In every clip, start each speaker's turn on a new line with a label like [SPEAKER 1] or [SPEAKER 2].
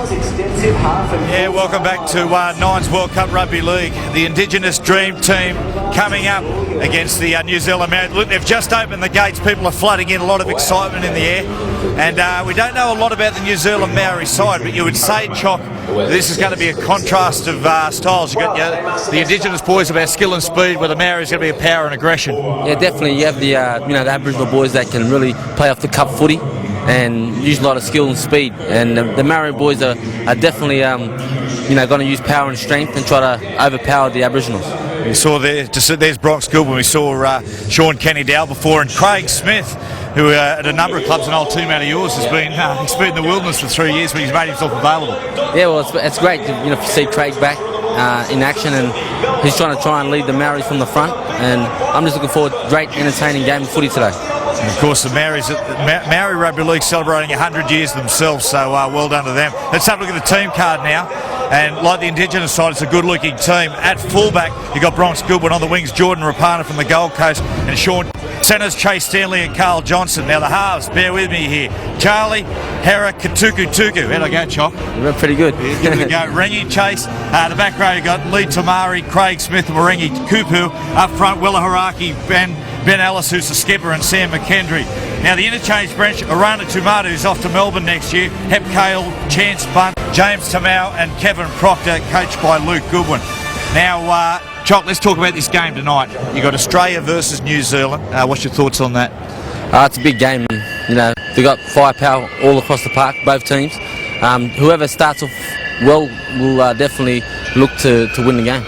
[SPEAKER 1] Yeah, welcome back to Nines World Cup Rugby League. The Indigenous Dream Team coming up against the New Zealand Maori. Look, they've just opened the gates. People are flooding in, a lot of excitement in the air. And we don't know a lot about the New Zealand Maori side, but you would say, Chock, this is going to be a contrast of styles. You've got the Indigenous boys about skill and speed, where the Maori's going to be a power and aggression.
[SPEAKER 2] Yeah, definitely. You have the the Aboriginal boys that can really play off the cup footy and use a lot of skill and speed. And the Maori boys are definitely going to use power and strength and try to overpower the Aboriginals.
[SPEAKER 1] We saw there's Bronx Goodwin. We saw Sean Kenny Dowell before, and Craig Smith, who at a number of clubs, an old teammate of yours, has been he's been in the wilderness for 3 years, but he's made himself available.
[SPEAKER 2] Yeah, well, it's great to see Craig back in action, and he's trying to lead the Maoris from the front. And I'm just looking forward to a great, entertaining game of footy today.
[SPEAKER 1] And of course, the Maori Rugby League celebrating 100 years themselves, so well done to them. Let's have a look at the team card now. And like the Indigenous side, it's a good-looking team. At fullback, you've got Bronx Goodwin. On the wings, Jordan Rapana from the Gold Coast, and Sean. Centres, Chase Stanley and Carl Johnson. Now the halves, bear with me here. Charlie, Hera, Katuku Tuku. How'd I go, Chock?
[SPEAKER 2] You went pretty good.
[SPEAKER 1] Here we go. Rengi, Chase. The back row, you've got Lee Tamari, Craig Smith, and Marengi Kupu. Up front, Willa Haraki, Ben Ellis, who's the skipper, and Sam McKendry. Now the interchange bench, Arana Tumatu, who's off to Melbourne next year, Hep Cale, Chance Bunt, James Tamau and Kevin Proctor, coached by Luke Goodwin. Now, Chock, let's talk about this game tonight. You've got Australia versus New Zealand. What's your thoughts on that?
[SPEAKER 2] It's a big game. They've got firepower all across the park, both teams. Whoever starts off well will definitely look to win the game.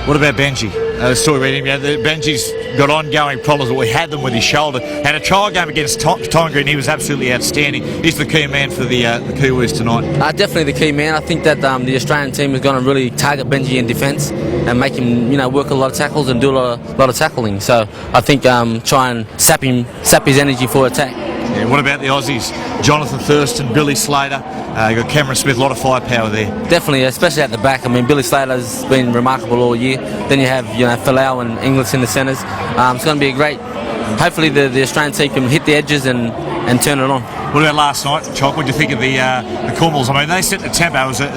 [SPEAKER 1] What about Benji? The story about him, Benji's got ongoing problems, but we had them with his shoulder. Had a trial game against Tonga, and he was absolutely outstanding. He's the key man for the Kiwis tonight.
[SPEAKER 2] Definitely the key man. I think that the Australian team is going to really target Benji in defence and make him, work a lot of tackles and do a lot of tackling. So I think try and sap his energy for attack.
[SPEAKER 1] Yeah, what about the Aussies? Jonathan Thurston, Billy Slater, you've got Cameron Smith, a lot of firepower there.
[SPEAKER 2] Definitely, especially at the back. I mean, Billy Slater's been remarkable all year. Then you have, Falau and Inglis in the centres. It's going to be a great. Hopefully, the Australian team can hit the edges and turn it on.
[SPEAKER 1] What about last night, Chock? What do you think of the Cornwalls? I mean, they set the tempo. It was a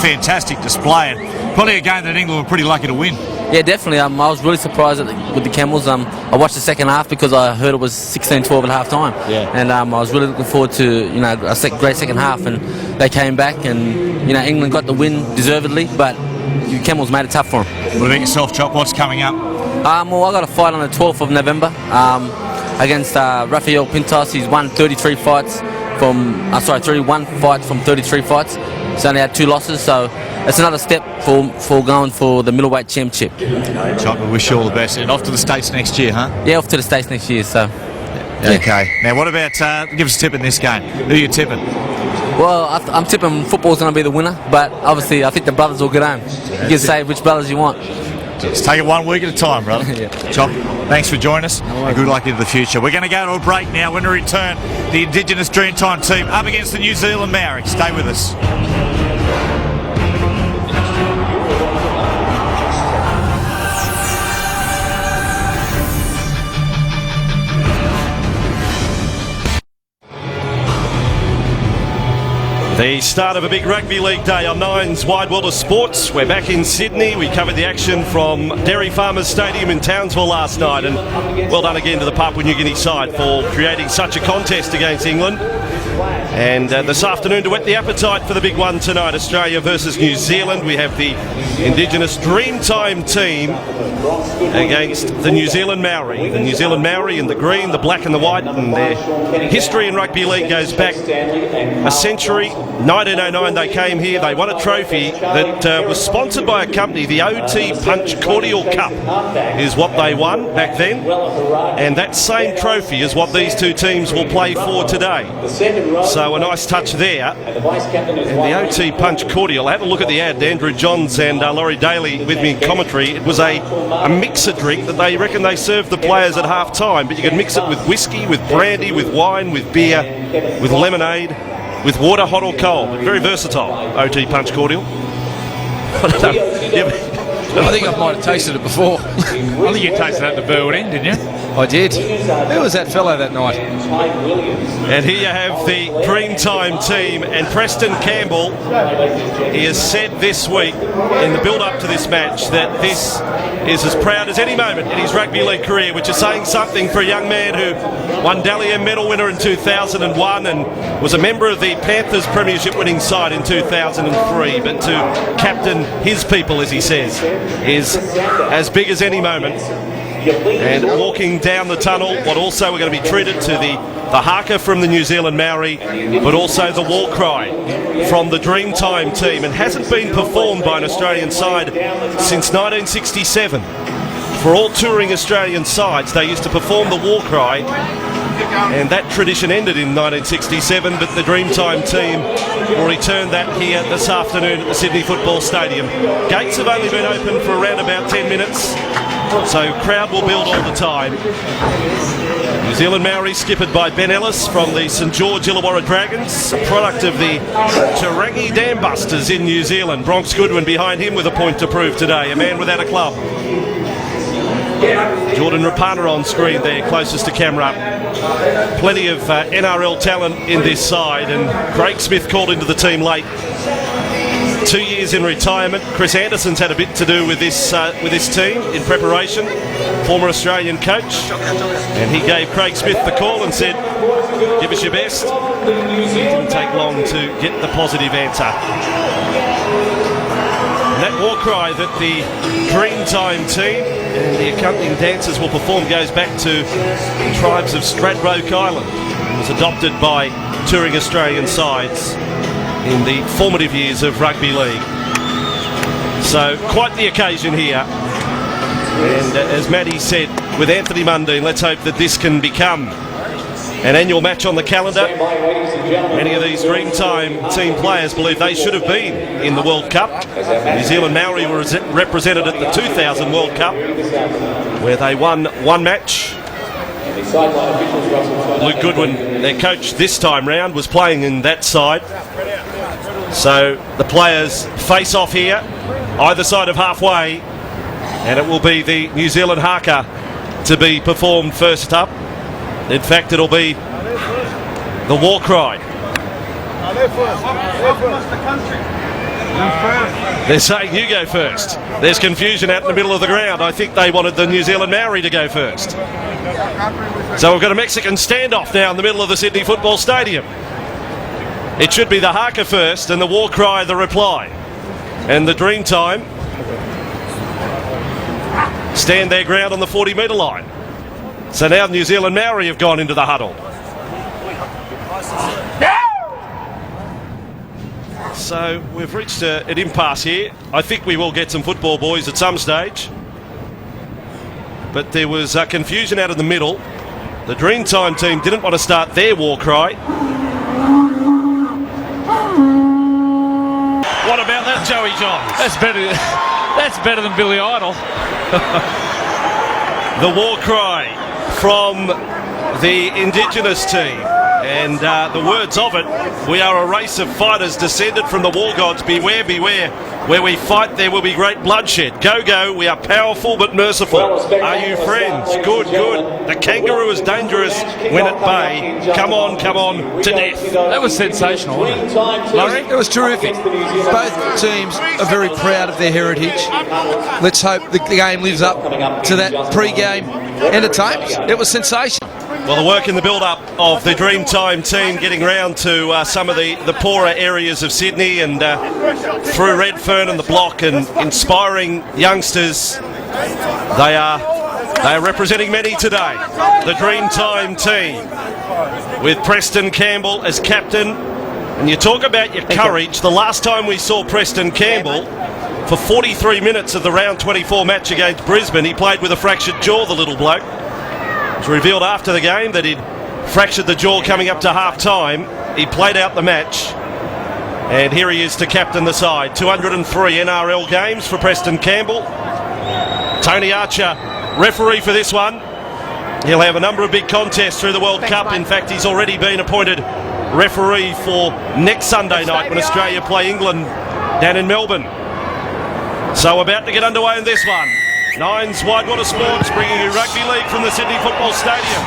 [SPEAKER 1] fantastic display, and probably a game that England were pretty lucky to win.
[SPEAKER 2] Yeah, definitely. I was really surprised with the Camels. I watched the second half because I heard it was 16-12 at half time.
[SPEAKER 1] Yeah.
[SPEAKER 2] And I was really looking forward to a great second half, and they came back, and England got the win deservedly, but the Camels made it tough for them.
[SPEAKER 1] What about yourself, Chock? What's coming up?
[SPEAKER 2] Well, I got a fight on the 12th of November against Rafael Pintos. He's won 33 fights 31 fights from 33 fights. He's only had 2 losses, so it's another step for going for the middleweight championship.
[SPEAKER 1] Chock, we wish you all the best. And off to the States next year, huh?
[SPEAKER 2] Yeah, off to the States next year, so...
[SPEAKER 1] Yeah. Okay. Now, what about... give us a tip in this game. Who are you tipping?
[SPEAKER 2] Well, I'm tipping football's going to be the winner, but obviously I think the brothers will get home. You can say which brothers you want.
[SPEAKER 1] Just take it 1 week at a time, brother.
[SPEAKER 2] Yeah.
[SPEAKER 1] Chock, thanks for joining us, and good luck into the future. We're going to go to a break now. When we return, the Indigenous Dreamtime team up against the New Zealand Maori. Stay with us.
[SPEAKER 3] The start of a big rugby league day on Nine's Wide World of Sports. We're back in Sydney. We covered the action from Dairy Farmers Stadium in Townsville last night, and well done again to the Papua New Guinea side for creating such a contest against England. And this afternoon, to whet the appetite for the big one tonight, Australia versus New Zealand, we have the Indigenous Dreamtime team against the New Zealand Maori. The New Zealand Maori in the green, the black and the white, and their history in rugby league goes back a century. 1909 they came here, they won a trophy that was sponsored by a company. The OT Punch Cordial Cup is what they won back then, and that same trophy is what these two teams will play for today. So a nice touch there. And the OT Punch Cordial, I had a look at the ad. Andrew Johns and Laurie Daly with me in commentary. It was a mixer drink that they reckon they served the players at half time, but you could mix it with whiskey, with brandy, with wine, with beer, with lemonade, with water, hot or cold. Very versatile, OT Punch Cordial.
[SPEAKER 4] I think I might have tasted it before.
[SPEAKER 5] I think you tasted that at the Burwood Inn, didn't you?
[SPEAKER 4] I did. Who was that fellow that night?
[SPEAKER 3] And here you have the Dreamtime team, and Preston Campbell, he has said this week in the build-up to this match that this is as proud as any moment in his rugby league career, which is saying something for a young man who won Dally M medal winner in 2001 and was a member of the Panthers premiership winning side in 2003, but to captain his people, as he says, is as big as any moment. And walking down the tunnel, what also we're going to be treated to the haka from the New Zealand Maori, but also the war cry from the Dreamtime team, and hasn't been performed by an Australian side since 1967. For all touring Australian sides, they used to perform the war cry, and that tradition ended in 1967, but the Dreamtime team will return that here this afternoon at the Sydney Football Stadium. Gates have only been open for around about 10 minutes, so crowd will build all the time. New Zealand Maori skippered by Ben Ellis from the St George Illawarra Dragons, a product of the Tarangi Dam Busters in New Zealand. Bronx Goodwin behind him with a point to prove today, a man without a club. Jordan Rapana on screen there, closest to camera. Plenty of NRL talent in this side, and Craig Smith called into the team late. 2 years in retirement. Chris Anderson's had a bit to do with this team in preparation. Former Australian coach, and he gave Craig Smith the call and said, "Give us your best." It didn't take long to get the positive answer. And that war cry that the Dreamtime team and the accompanying dancers will perform goes back to the tribes of Stradbroke Island. It was adopted by touring Australian sides in the formative years of rugby league. So quite the occasion here, and as Matty said, with Anthony Mundine, let's hope that this can become an annual match on the calendar. Many of these Dreamtime team players believe they should have been in the World Cup. New Zealand Maori were represented at the 2000 World Cup, where they won one match. Luke Goodwin, their coach this time round, was playing in that side. So the players face off here, either side of halfway, and it will be the New Zealand haka to be performed first up. In fact, it'll be the war cry. They're saying you go first. There's confusion out in the middle of the ground. I think they wanted the New Zealand Maori to go first. So we've got a Mexican standoff now in the middle of the Sydney Football Stadium. It should be the haka first and the war cry the reply. And the Dreamtime stand their ground on the 40-metre line. So now New Zealand Maori have gone into the huddle. So we've reached an impasse here. I think we will get some football, boys, at some stage. But there was confusion out in the middle. The Dreamtime team didn't want to start their war cry. What about that, Joey Johns?
[SPEAKER 5] That's better than Billy Idol.
[SPEAKER 3] The war cry from the indigenous team, and the words of it: "We are a race of fighters descended from the war gods. Beware, beware. Where we fight, there will be great bloodshed. Go, go. We are powerful but merciful. Are you friends? Good, good. The kangaroo is dangerous when at bay. Come on, to death."
[SPEAKER 5] That was sensational, wasn't it?
[SPEAKER 4] Larry? It was terrific. Both teams are very proud of their heritage. Let's hope the game lives up to that pre-game entertainment. It was sensational.
[SPEAKER 3] Well, the work in the build-up of the Dreamtime team getting round to some of the poorer areas of Sydney and through Redfern and the block, and inspiring youngsters. They are representing many today. The Dreamtime team with Preston Campbell as captain. And you talk about your courage. The last time we saw Preston Campbell, for 43 minutes of the round 24 match against Brisbane, he played with a fractured jaw, the little bloke. It was revealed after the game that he'd fractured the jaw coming up to half-time. He played out the match, and here he is to captain the side. 203 NRL games for Preston Campbell. Tony Archer, referee for this one. He'll have a number of big contests through the World Cup. In fact, he's already been appointed referee for next Sunday night when Australia play England down in Melbourne. So about to get underway in this one. Nines Widewater Sports bringing you rugby league from the Sydney Football Stadium.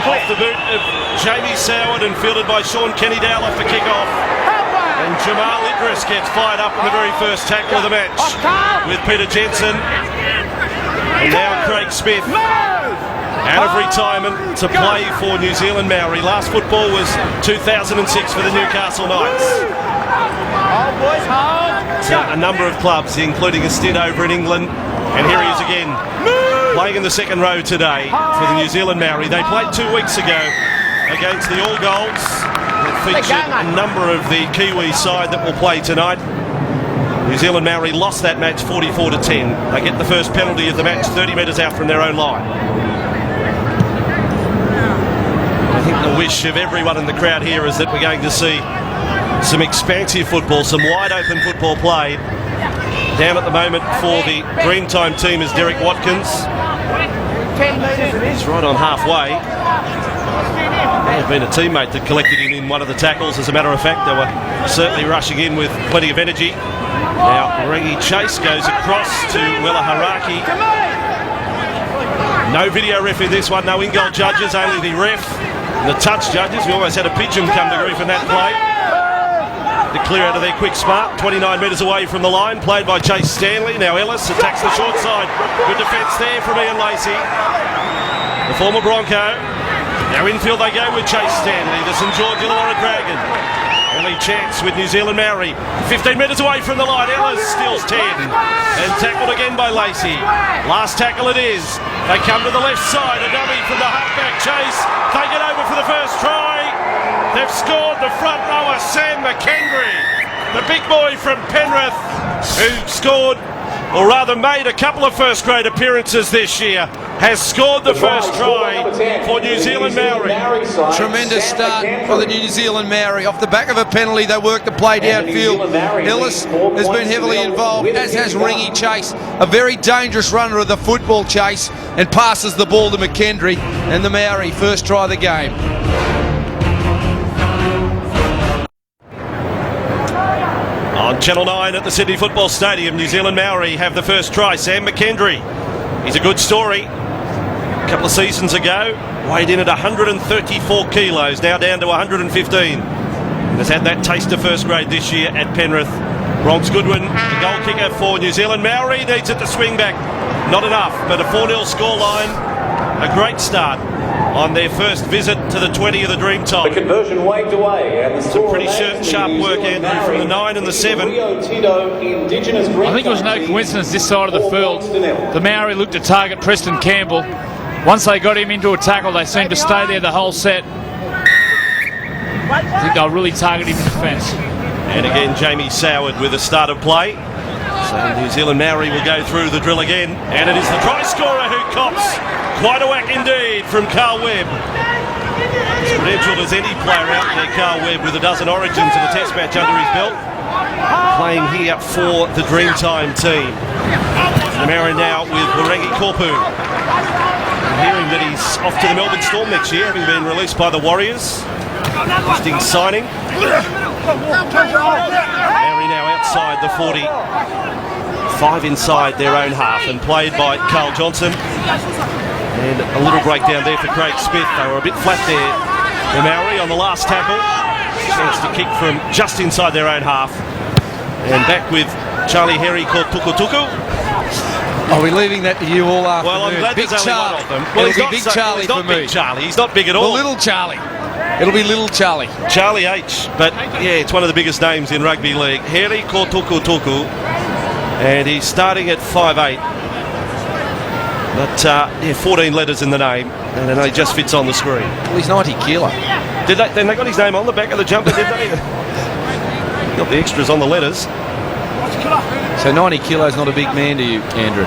[SPEAKER 3] Off the boot of Jamie Soward and fielded by Sean Kennydale off the kick-off. And Jamal Idris gets fired up in the very first tackle of the match with Peter Jensen. And now Craig Smith out of retirement to play for New Zealand Maori. Last football was 2006 for the Newcastle Knights. So a number of clubs, including a stint over in England. And here he is again, playing in the second row today for the New Zealand Maori. They played 2 weeks ago against the All Golds. It featured a number of the Kiwi side that will play tonight. New Zealand Maori lost that match 44-10. They get the first penalty of the match 30 metres out from their own line. I think the wish of everyone in the crowd here is that we're going to see some expansive football, some wide open football played. Down at the moment for the Dreamtime team is Derek Watkins. He's right on halfway. May have been a teammate that collected him in one of the tackles. As a matter of fact, they were certainly rushing in with plenty of energy. Now Rengi Chase goes across to Willa Haraki. No video ref in this one, no in-goal judges, only the ref and the touch judges. We almost had a pigeon come to grief in that play. To clear out of their quick smart, 29 metres away from the line, played by Chase Stanley. Now Ellis attacks the short side. Good defence there from Ian Lacey, the former Bronco. Now infield they go with Chase Stanley, the St George Illawarra Dragon. Early chance with New Zealand Maori. 15 metres away from the line, Ellis steals 10 and tackled again by Lacey. Last tackle it is. They come to the left side, a dummy from the halfback Chase. Take it over for the first try. They've scored. The front rower, Sam McKendry, the big boy from Penrith, who scored, or rather made a couple of first grade appearances this year, has scored the first try for New Zealand Maori.
[SPEAKER 4] Tremendous start for the New Zealand Maori. Off the back of a penalty, they work the play downfield. Ellis has been heavily involved, as has Rengi Chase. A very dangerous runner of the football, Chase, and passes the ball to McKendry. And the Maori first try of the game.
[SPEAKER 3] On Channel 9 at the Sydney Football Stadium, New Zealand Maori have the first try. Sam McKendry, he's a good story. A couple of seasons ago, weighed in at 134 kilos, now down to 115. And has had that taste of first grade this year at Penrith. Bronx Goodwin, the goal kicker for New Zealand Maori, needs it to swing back. Not enough, but a 4-0 scoreline. A great start on their first visit to the 20 of the Dreamtime.
[SPEAKER 6] The conversion waved away, and the
[SPEAKER 3] Some pretty sharp work, Andrew, from the 9 and the 7.
[SPEAKER 5] I think it was no coincidence this side of the field. The Maori looked to target Preston Campbell. Once they got him into a tackle, they seemed to stay there the whole set. I think they'll really target him in defence.
[SPEAKER 3] And again, Jamie Soward with a start of play. So New Zealand Maori will go through the drill again. And it is the try scorer who cops quite a whack indeed from Carl Webb. As credentialed as any player out there, Carl Webb, with a dozen origins and a test match under his belt. Playing here for the Dreamtime team. The Maori now with Warangi Korpu. Hearing that he's off to the Melbourne Storm next year, having been released by the Warriors. Interesting signing. Maori now outside the 40. 5 inside their own half and played by Carl Johnson. And a little breakdown there for Craig Smith. They were a bit flat there, the Maori, on the last tackle. Chance to kick from just inside their own half. And back with Charlie Herry called Tukutuku.
[SPEAKER 4] Are we leaving that to you all afternoon?
[SPEAKER 3] Well, I'm glad
[SPEAKER 4] Big
[SPEAKER 3] there's only one
[SPEAKER 4] Charlie.
[SPEAKER 3] of them.
[SPEAKER 4] Well,
[SPEAKER 3] Well,
[SPEAKER 4] it'll be Big Charlie
[SPEAKER 3] he's not
[SPEAKER 4] for me.
[SPEAKER 3] Big Charlie. He's not big at all.
[SPEAKER 4] Well, Little Charlie. It'll be Little Charlie.
[SPEAKER 3] Charlie H. But yeah, it's one of the biggest names in rugby league. Herry Tukutuku. And he's starting at 5'8". But yeah, 14 letters in the name, and it only just fits on the screen.
[SPEAKER 4] Well, he's 90 kilo.
[SPEAKER 3] Then they got his name on the back of the jumper, did they? Got the extras on the letters.
[SPEAKER 4] So 90 kilos not a big man to you, Andrew?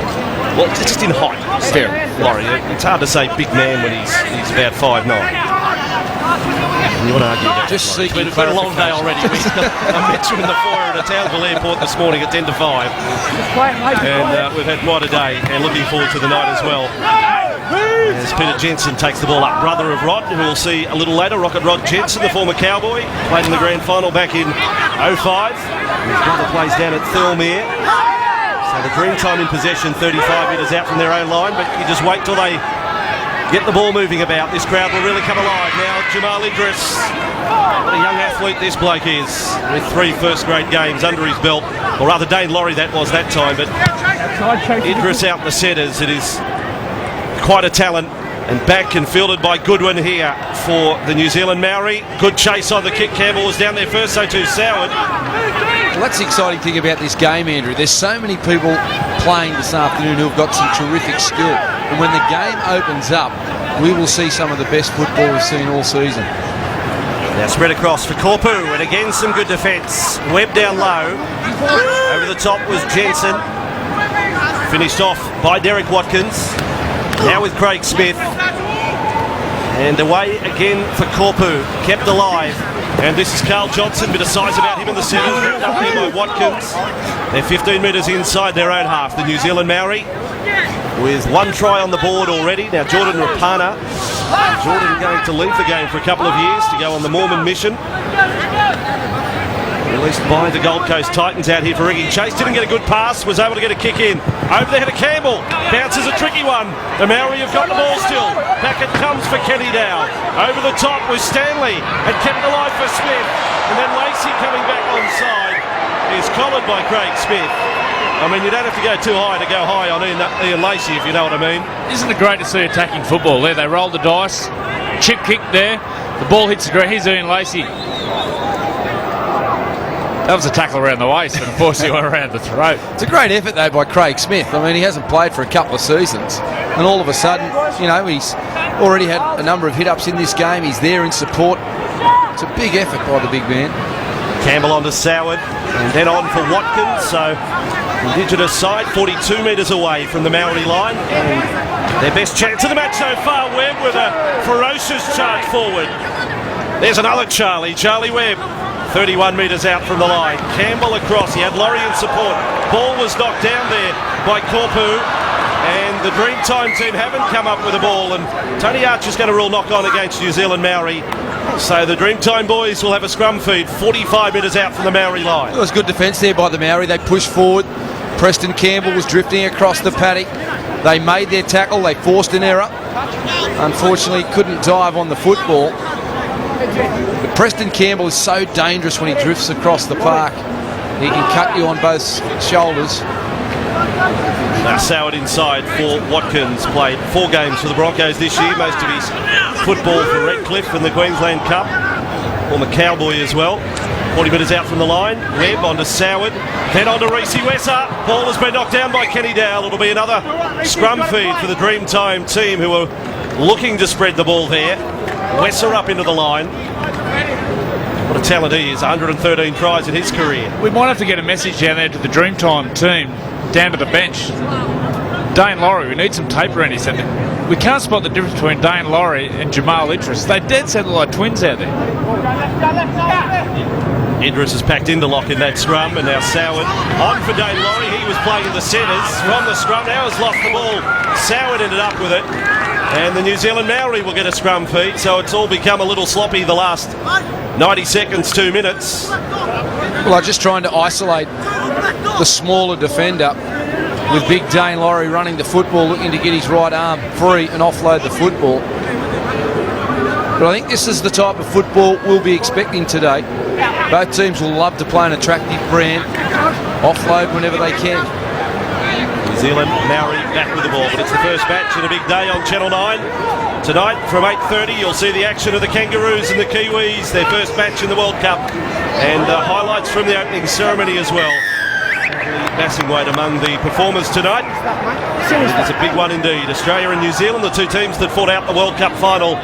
[SPEAKER 3] Well, it's just in height.
[SPEAKER 4] Fair.
[SPEAKER 3] Laurie, it's hard to say big man when he's about 5'9". You want to argue that?
[SPEAKER 4] Just seeking
[SPEAKER 3] It's been a long day already. I met you in the foyer at Townsville Airport this morning at 10 to 5. And we've had quite a day and looking forward to the night as well. As Peter Jensen takes the ball up, brother of Rod, who we'll see a little later, Rocket Rod Jensen, the former Cowboy, played in the grand final back in 05. His brother plays down at Thirlmere. So So the Dreamtime in possession, 35 metres out from their own line, but you just wait till they get the ball moving about. This crowd will really come alive. Now Jamal Idris, what a young athlete this bloke is, with 3 first-grade games under his belt, or rather Dane Laurie that was that time, but Idris out in the centres. It is quite a talent, and back and fielded by Goodwin here for the New Zealand Maori. Good chase on the kick. Campbell was down there first, so too Soward.
[SPEAKER 4] Well, that's the exciting thing about this game, Andrew. There's so many people playing this afternoon who have got some terrific skill. And when the game opens up, we will see some of the best football we've seen all season.
[SPEAKER 3] Now spread across for Korpu, and again some good defence. Webb down low. Over the top was Jensen. Finished off by Derek Watkins. Now with Craig Smith. And away again for Korpu. Kept alive. And this is Carl Johnson, bit of size about him in the centre, ripped up here by Watkins. They're 15 metres inside their own half, the New Zealand Maori, with 1 try on the board already. Now Jordan Rapana. Jordan going to leave the game for a couple of years to go on the Mormon mission. Released by the Gold Coast Titans out here for Ricky Chase. Didn't get a good pass, was able to get a kick in. Over the head of Campbell. Bounces a tricky one. The Maori have got the ball still. Back it comes for Kenny Dow. Over the top was Stanley. And kept it alive for Smith. And then Lacey coming back onside is collared by Craig Smith. I mean, you don't have to go too high to go high on Ian Lacey, if you know what I mean.
[SPEAKER 5] Isn't it great to see attacking football there? They roll the dice. Chip kick there. The ball hits the ground. Here's Ian Lacey. That was a tackle around the waist, and unfortunately went around the throat.
[SPEAKER 4] It's a great effort, though, by Craig Smith. I mean, he hasn't played for a couple of seasons, and all of a sudden, you know, he's already had a number of hit-ups in this game. He's there in support. It's a big effort by the big man.
[SPEAKER 3] Campbell on to Soward, and then on for Watkins. So, Indigenous side, 42 metres away from the Maori line. And their best chance of the match so far, Webb with a ferocious charge forward. There's another Charlie Webb. 31 metres out from the line. Campbell across. He had Laurie in support. Ball was knocked down there by Korpu. And the Dreamtime team haven't come up with a ball. And Tony Archer's going to rule knock on against New Zealand Maori. So the Dreamtime boys will have a scrum feed 45 metres out from the Maori line.
[SPEAKER 4] It was good defence there by the Maori. They pushed forward. Preston Campbell was drifting across the paddock. They made their tackle. They forced an error. Unfortunately, couldn't dive on the football. But Preston Campbell is so dangerous when he drifts across the park. He can cut you on both shoulders.
[SPEAKER 3] Now Soward inside for Watkins. Played 4 games for the Broncos this year. Most of his football for Redcliffe in the Queensland Cup. Former Cowboy as well. 40 metres out from the line. Webb on to Soward. Then on to Reece Wesser. Ball has been knocked down by Kenny Dowell. It'll be another scrum feed for the Dreamtime team, who are looking to spread the ball there. Wesser up into the line. What a talent he is. 113 tries in his career.
[SPEAKER 5] We might have to get a message down there to the Dreamtime team, down to the bench. Dane Laurie, we need some tape around his head. We can't spot the difference between Dane Laurie and Jamal Idris. They dead set like twins out there.
[SPEAKER 3] Idris is packed into lock in that scrum, and now Soward on for Dane Laurie. He was playing in the centres from the scrum. Now has lost the ball. Soward ended up with it. And the New Zealand Maori will get a scrum feed, so it's all become a little sloppy the last 90 seconds, 2 minutes.
[SPEAKER 4] Well, I'm just trying to isolate the smaller defender with big Dane Laurie running the football, looking to get his right arm free and offload the football. But I think this is the type of football we'll be expecting today. Both teams will love to play an attractive brand, offload whenever they can.
[SPEAKER 3] New Zealand Maori back with the ball, but it's the first match and a big day on Channel 9. Tonight from 8:30 you'll see the action of the Kangaroos and the Kiwis, their first match in the World Cup, and highlights from the opening ceremony as well. Massing weight among the performers tonight. It's a big one indeed. Australia and New Zealand, the 2 teams that fought out the World Cup final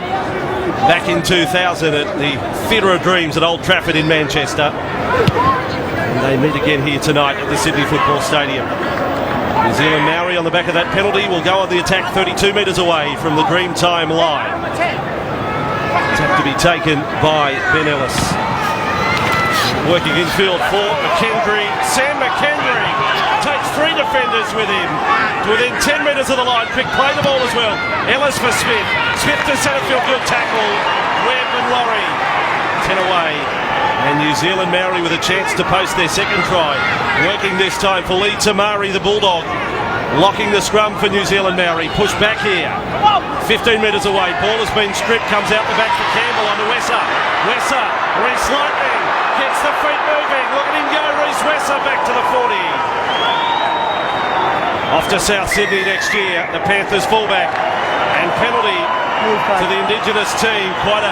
[SPEAKER 3] back in 2000 at the Theatre of Dreams at Old Trafford in Manchester. And they meet again here tonight at the Sydney Football Stadium. New Zealand Maori on the back of that penalty will go on the attack 32 metres away from the Dreamtime line. Attack to be taken by Ben Ellis. Working infield for McKendry. Sam McKendry takes 3 defenders with him to within 10 metres of the line. Quick play the ball as well. Ellis for Smith. Smith to centre field. Good tackle. Webb and Laurie. 10 away. And New Zealand Maori with a chance to post their second try. Working this time for Lee Tamari, the Bulldog. Locking the scrum for New Zealand Maori. Push back here. 15 metres away. Ball has been stripped. Comes out the back for Campbell on to Wesser. Wesser, Reece Lightning. Gets the feet moving. Look at him go. Reece Wesser back to the 40. Off to South Sydney next year. The Panthers fullback. And penalty to the indigenous team. Quite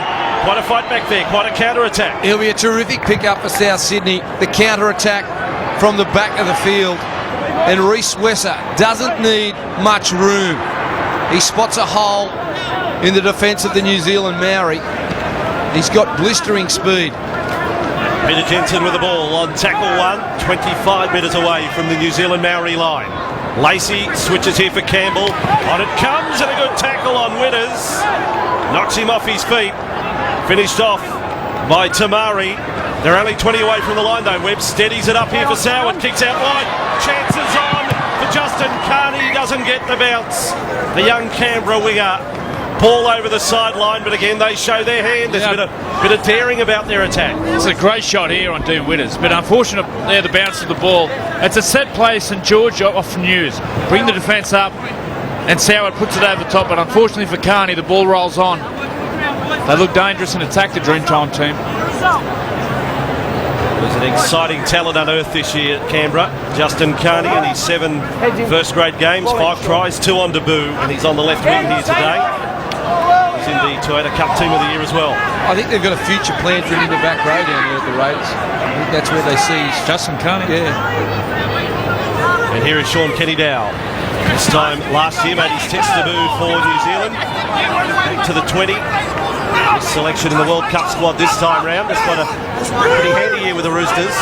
[SPEAKER 3] a fight back there, quite a counter-attack.
[SPEAKER 4] It'll be a terrific pick-up for South Sydney. The counter-attack from the back of the field. And Reece Wesser doesn't need much room. He spots a hole in the defence of the New Zealand Maori. He's got blistering speed.
[SPEAKER 3] Peter Jensen with the ball on tackle one, 25 metres away from the New Zealand Maori line. Lacey switches here for Campbell. On it comes, and a good tackle on Winners. Knocks him off his feet. Finished off by Tamari. They're only 20 away from the line though. Webb steadies it up here for Soward. Kicks out wide. Chances on for Justin Carney. Doesn't get the bounce. The young Canberra winger. Ball over the sideline, but again they show their hand. There's a bit of daring about their attack.
[SPEAKER 5] It's a great shot here on Dean Winners, but unfortunate there the bounce of the ball. It's a set play St George often use. Bring the defence up, and Soward puts it over the top, but unfortunately for Carney, the ball rolls on. They look dangerous and attack the Dreamtime team.
[SPEAKER 3] There's an exciting talent unearthed this year at Canberra. Justin Carney in his 7 first-grade games, 5 tries, 2 on debut, and he's on the left wing here today. He's in the Toyota Cup Team of the Year as well.
[SPEAKER 4] I think they've got a future plan for him in the back row down there at the Raiders. I think that's where they see
[SPEAKER 5] Justin Carney.
[SPEAKER 4] Yeah.
[SPEAKER 3] And here is Sean Kenny-Dow. This time last year made his test debut for New Zealand. Back to the 20. His selection in the World Cup squad this time round. It's quite a pretty handy year with the Roosters.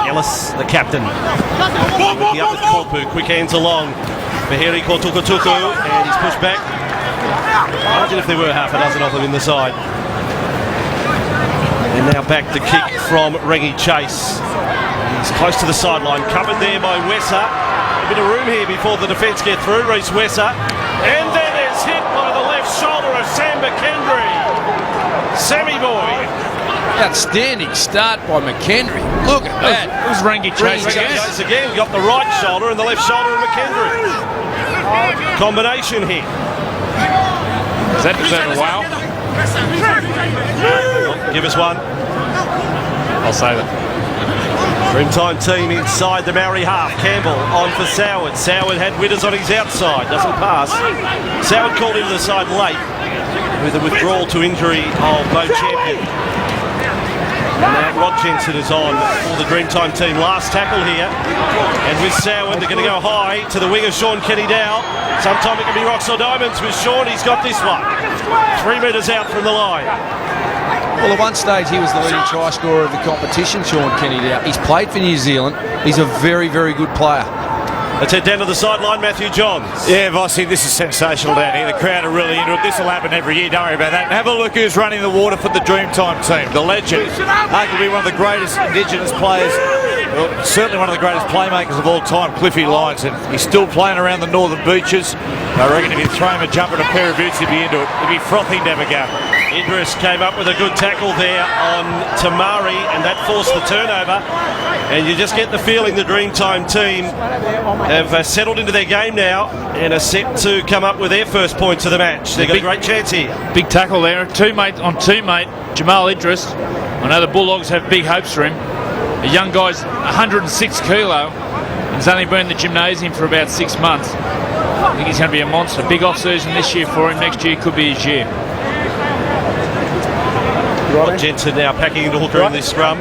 [SPEAKER 3] Ellis, the captain. Working up with Korpu. Quick hands along. Mahiri Kotukutuku, and he's pushed back. Imagine if there were half a dozen of them in the side. And now back to kick from Rengie Chase. He's close to the sideline, covered there by Wesser. A bit of room here before the defence get through. Reece Wesser, and then it's hit by the left shoulder of Sam McKendry. Sammy boy.
[SPEAKER 4] Outstanding start by McKendry. Look at that.
[SPEAKER 5] It was Rengie Chase
[SPEAKER 3] Again, got the right shoulder and the left shoulder of McKendry. Combination here.
[SPEAKER 5] Does that deserve a wow?
[SPEAKER 3] Give us one.
[SPEAKER 5] I'll save it.
[SPEAKER 3] Dreamtime team inside the Maori half. Campbell on for Soward. Soward had Witters on his outside. Doesn't pass. Soward called into the side late with a withdrawal to injury of Bo Champion. And now Rod Jensen is on for the Dreamtime team. Last tackle here. And with Soward, they're going to go high to the winger, Sean Kenny-Dow. Sometime it can be rocks or diamonds with Sean. He's got this one. 3 metres out from the line.
[SPEAKER 4] Well, at one stage he was the leading try scorer of the competition, Sean Kenny-Dow. He's played for New Zealand. He's a very, very good player.
[SPEAKER 3] Let's head down to the sideline, Matthew Johns.
[SPEAKER 1] Yeah, Vossi, this is sensational down here. The crowd are really into it. This will happen every year, don't worry about that. And have a look who's running the water for the Dreamtime team. The legend, arguably one of the greatest Indigenous players, well, certainly one of the greatest playmakers of all time, Cliffy Lyons. And he's still playing around the northern beaches. I reckon if you throw him a jump and a pair of boots, he'd be into it. He'd be frothing to have a go.
[SPEAKER 3] Idris came up with a good tackle there on Tamari, and that forced the turnover. And you just get the feeling the Dreamtime team have settled into their game now and are set to come up with their first points of the match. They've got a great chance here.
[SPEAKER 5] Big tackle there. Teammate Jamal Idris. I know the Bulldogs have big hopes for him. The young guy's 106 kilo. He's only been in the gymnasium for about 6 months. I think he's going to be a monster. Big off-season this year for him. Next year could be his year.
[SPEAKER 3] Jensen now packing into hooker in this scrum.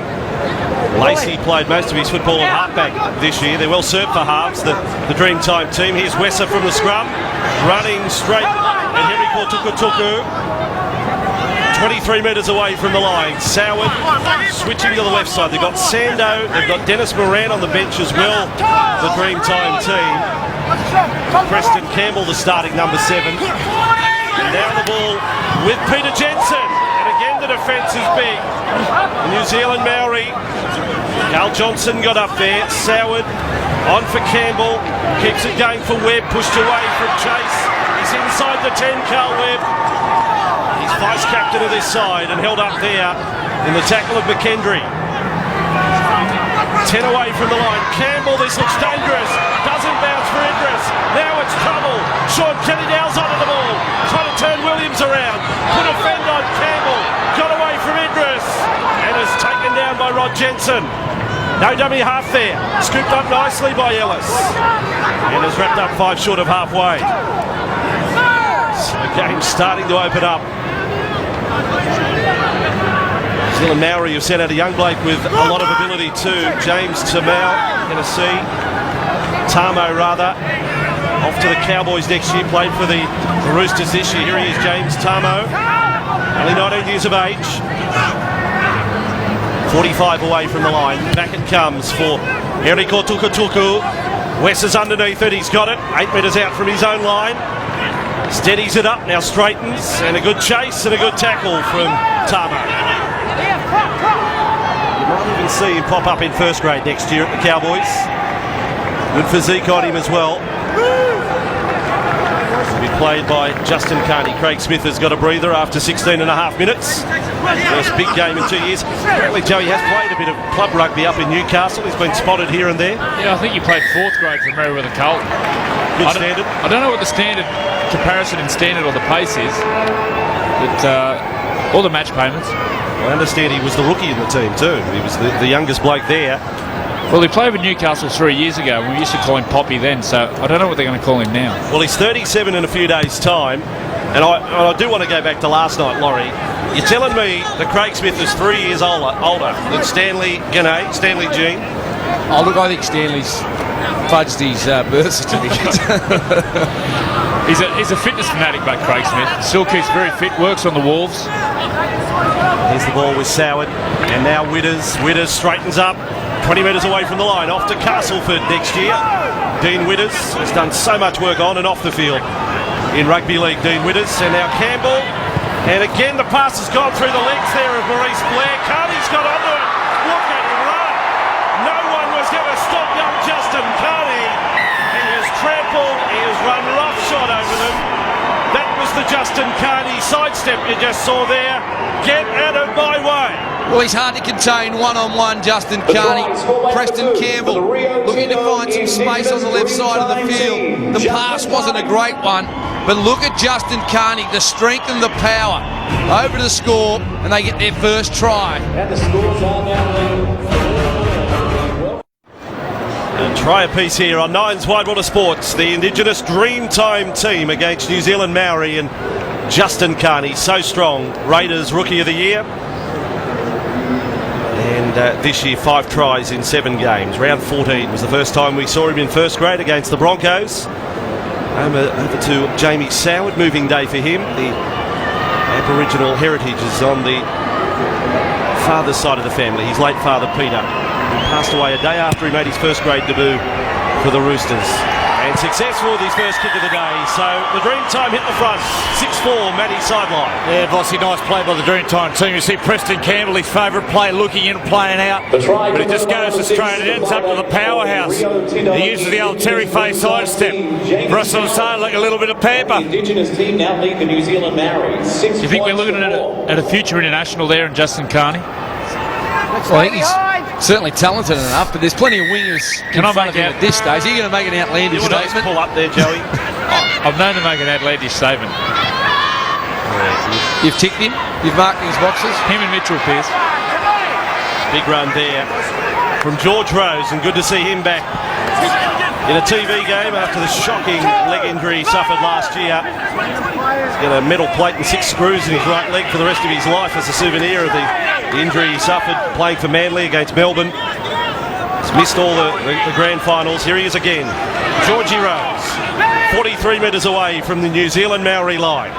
[SPEAKER 3] Lacey played most of his football at halfback this year. They're well served for halves, the Dreamtime team. Here's Wesser from the scrum, running straight, and Henry Kotukutuku 23 metres away from the line. Soward switching to the left side. They've got Sando, they've got Dennis Moran on the bench as well, the Dreamtime team. Preston Campbell, the starting number 7. And now the ball with Peter Jensen. The defence is big. The New Zealand Maori. Carl Johnson got up there. Soward on for Campbell. Keeps it going for Webb. Pushed away from Chase. He's inside the 10, Carl Webb. He's vice captain of this side and held up there in the tackle of McKendry. 10 away from the line. Campbell, this looks dangerous. Doesn't bounce for Idris. Now it's trouble. Sean Kenny-Dow's onto the ball. Trying to turn Williams around. Put a fend on Campbell. Got away from Idris. And is taken down by Rod Jensen. No dummy half there. Scooped up nicely by Ellis. And is wrapped up 5 short of halfway. So the game's starting to open up. New Zealand Maori have sent out a young bloke with a lot of ability too. James Tamo, Tamo rather. Off to the Cowboys next year, played for the Roosters this year. Here he is, James Tamo. Only 19 years of age. 45 away from the line. Back it comes for Eriko Tukutuku. Wes is underneath it, he's got it. 8 metres out from his own line. Steadies it up, now straightens. And a good chase and a good tackle from Tamo. You might even see him pop up in first grade next year at the Cowboys. Good physique on him as well. Will be played by Justin Carney. Craig Smith has got a breather after 16 and a half minutes. First big game in 2 years. Apparently Joey has played a bit of club rugby up in Newcastle. He's been spotted here and there.
[SPEAKER 5] Yeah, I think he played 4th grade for Merewether Carlton.
[SPEAKER 3] Good standard.
[SPEAKER 5] I don't know what the standard comparison in standard or the pace is, but all the match payments.
[SPEAKER 3] I understand he was the rookie in the team too. He was the youngest bloke there.
[SPEAKER 5] Well, he played with Newcastle 3 years ago, and we used to call him Poppy then, so I don't know what they're going to call him now.
[SPEAKER 3] Well, he's 37 in a few days' time, and I do want to go back to last night, Laurie. You're telling me that Craig Smith is 3 years older than Stanley Jean?
[SPEAKER 4] Oh, look, I think Stanley's fudged his birth certificate.
[SPEAKER 5] He's a fitness fanatic, but Craig Smith still keeps very fit, works on the Wolves.
[SPEAKER 3] Here's the ball with Soward, and now Witters straightens up, 20 metres away from the line, off to Castleford next year. Dean Witters has done so much work on and off the field in rugby league, Dean Witters. And now Campbell, and again the pass has gone through the legs there of Maurice Blair. Carney's got onto it. Look at him run. No one was going to stop young Justin Carney. He has trampled, he has run roughshod over them. That was the Justin Carney sidestep you just saw there. Get out of my way.
[SPEAKER 4] Well, he's hard to contain one-on-one, Justin Carney. Preston Campbell looking to find some space on the left side of the field. The pass wasn't a great one, but look at Justin Carney, the strength and the power. Over to the score, and they get their first try.
[SPEAKER 6] And the scores are now
[SPEAKER 3] A try apiece here on Nines Widewater Sports. The Indigenous Dreamtime team against New Zealand Maori, and Justin Carney, so strong. Raiders Rookie of the Year. And this year 5 tries in 7 games. Round 14 was the first time we saw him in first grade against the Broncos. Over to Jamie Soward, moving day for him. The Aboriginal heritage is on the father's side of the family. His late father Peter, who passed away a day after he made his first grade debut for the Roosters. And successful with his first kick of the day. So the Dreamtime hit the front. 6-4, Matty sideline.
[SPEAKER 1] Yeah, Vossi, nice play by the Dreamtime team. You see Preston Campbell, his favourite play, looking in, playing out. But it just goes straight. It ends up to the powerhouse. He uses the old Terry face sidestep. For us on the side, like a little bit of pamper.
[SPEAKER 6] The Indigenous team now lead the New Zealand Maori.
[SPEAKER 5] Do you think we're looking at a future international there in Justin Carney?
[SPEAKER 4] Well, I think he's certainly talented enough, but there's plenty of wingers in front of him at this stage. Are you going to make an outlandish
[SPEAKER 3] You want to
[SPEAKER 4] statement?
[SPEAKER 3] pull up there, Joey?
[SPEAKER 5] I've known to make an outlandish statement.
[SPEAKER 4] You've ticked him? You've marked his boxes?
[SPEAKER 5] Him and Mitchell Pearce.
[SPEAKER 3] Big run there from George Rose, and good to see him back in a TV game after the shocking leg injury he suffered last year. He's got a metal plate and 6 screws in his right leg for the rest of his life as a souvenir of the injury he suffered playing for Manly against Melbourne. He's missed all the grand finals. Here he is again. Georgie Rose, 43 metres away from the New Zealand Maori line.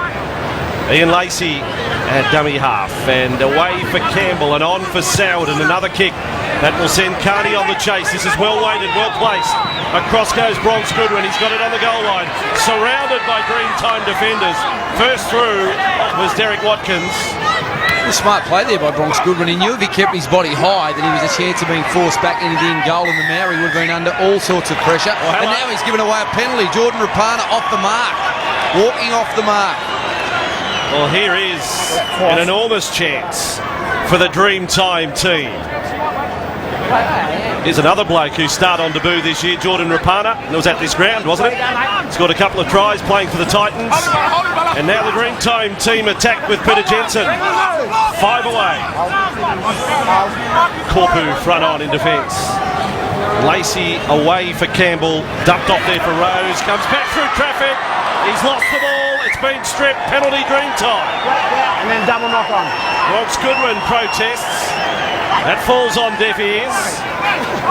[SPEAKER 3] Ian Lacey at dummy half, and away for Campbell and on for Soward, and another kick that will send Carney on the chase. This is well weighted, well placed. Across goes Bronx Goodwin. He's got it on the goal line, surrounded by Dreamtime defenders. First through was Derek Watkins.
[SPEAKER 4] A smart play there by Bronx Goodwin. He knew if he kept his body high, then he was a chance of being forced back into the in goal, and the Maori would have been under all sorts of pressure. And now he's given away a penalty. Jordan Rapana off the mark, walking off the mark.
[SPEAKER 3] Well, here is an enormous chance for the Dreamtime team. Here's another bloke who started on debut this year, Jordan Rapana. It was at this ground, wasn't it? Scored a couple of tries playing for the Titans. And now the Dreamtime team attack with Peter Jensen. 5 away. Corpu front on in defence. Lacey away for Campbell. Dumped off there for Rose. Comes back through traffic. He's lost the ball. It's been stripped. Penalty Dreamtime.
[SPEAKER 7] And then double knock on.
[SPEAKER 3] Rox Goodwin protests. That falls on deaf ears.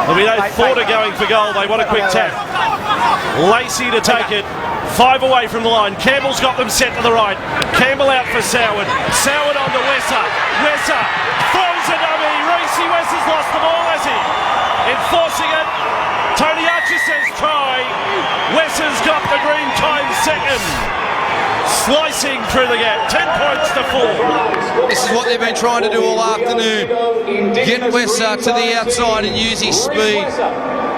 [SPEAKER 3] There'll be no thought of going for goal. They want a quick tap. Lacey to take it. 5 away from the line. Campbell's got them set to the right. Campbell out for Soward. Soward on to Wesser. Wesser throws a dummy. Reece Wesser's lost the ball, has he? Enforcing it. Tony Archer says try. Wesser's got the Dreamtime second. Slicing through the gap. 10 points to 4.
[SPEAKER 4] This is what they've been trying to do all afternoon. Get Wesser to the outside and use his speed.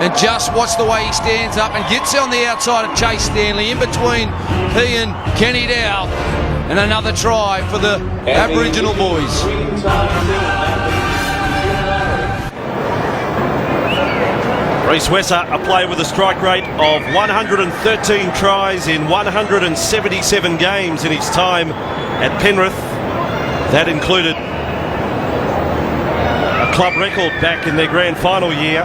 [SPEAKER 4] And just watch the way he stands up and gets on the outside of Chase Stanley in between he and Kenny Dow. And another try for the Aboriginal boys.
[SPEAKER 3] Reece Wesser, a player with a strike rate of 113 tries in 177 games in his time at Penrith. That included a club record back in their grand final year.